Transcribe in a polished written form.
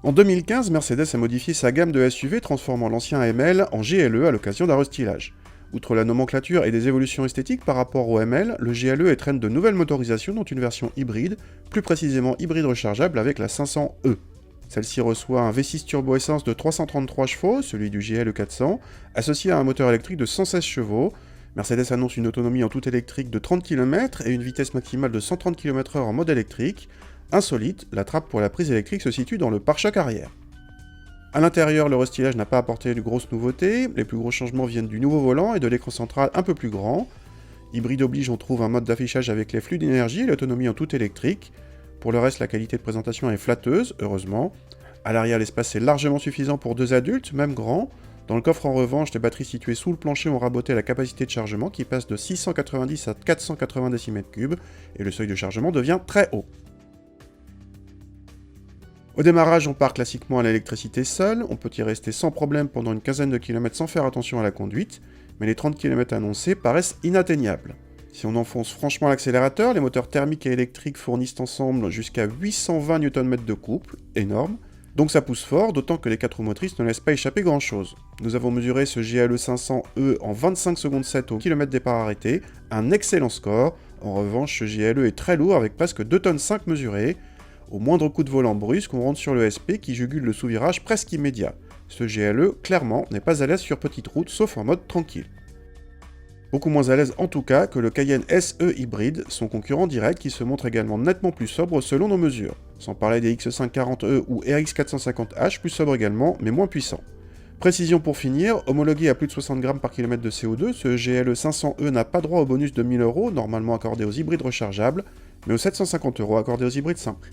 En 2015, Mercedes a modifié sa gamme de SUV transformant l'ancien ML en GLE à l'occasion d'un restylage. Outre la nomenclature et des évolutions esthétiques par rapport au ML, le GLE étraîne de nouvelles motorisations dont une version hybride, plus précisément hybride rechargeable avec la 500e. Celle-ci reçoit un V6 turbo essence de 333 chevaux, celui du GLE 400, associé à un moteur électrique de 116 chevaux. Mercedes annonce une autonomie en tout électrique de 30 km et une vitesse maximale de 130 km/h en mode électrique. Insolite, la trappe pour la prise électrique se situe dans le pare-choc arrière. A l'intérieur, le restylage n'a pas apporté de grosses nouveautés, les plus gros changements viennent du nouveau volant et de l'écran central un peu plus grand. Hybride oblige, on trouve un mode d'affichage avec les flux d'énergie et l'autonomie en tout électrique. Pour le reste, la qualité de présentation est flatteuse, heureusement. À l'arrière, l'espace est largement suffisant pour 2 adultes, même grands. Dans le coffre en revanche, les batteries situées sous le plancher ont raboté la capacité de chargement qui passe de 690 à 480 décimètres-cubes, et le seuil de chargement devient très haut. Au démarrage, on part classiquement à l'électricité seule, on peut y rester sans problème pendant une quinzaine de kilomètres sans faire attention à la conduite, mais les 30 km annoncés paraissent inatteignables. Si on enfonce franchement l'accélérateur, les moteurs thermiques et électriques fournissent ensemble jusqu'à 820 Nm de couple, énorme, donc ça pousse fort, d'autant que les 4 roues motrices ne laissent pas échapper grand chose. Nous avons mesuré ce GLE 500e en 25 secondes 7 au kilomètre départ arrêté, un excellent score. En revanche, ce GLE est très lourd avec presque 2 tonnes 5 mesurées. Au moindre coup de volant brusque, on rentre sur le SP qui jugule le sous-virage presque immédiat. Ce GLE, clairement, n'est pas à l'aise sur petite route, sauf en mode tranquille. Beaucoup moins à l'aise en tout cas que le Cayenne SE hybride, son concurrent direct qui se montre également nettement plus sobre selon nos mesures. Sans parler des X540e ou RX450H, plus sobre également, mais moins puissant. Précision pour finir, homologué à plus de 60 grammes par kilomètre de CO2, ce GLE 500e n'a pas droit au bonus de 1000 €, normalement accordé aux hybrides rechargeables, mais aux 750 € accordés aux hybrides simples.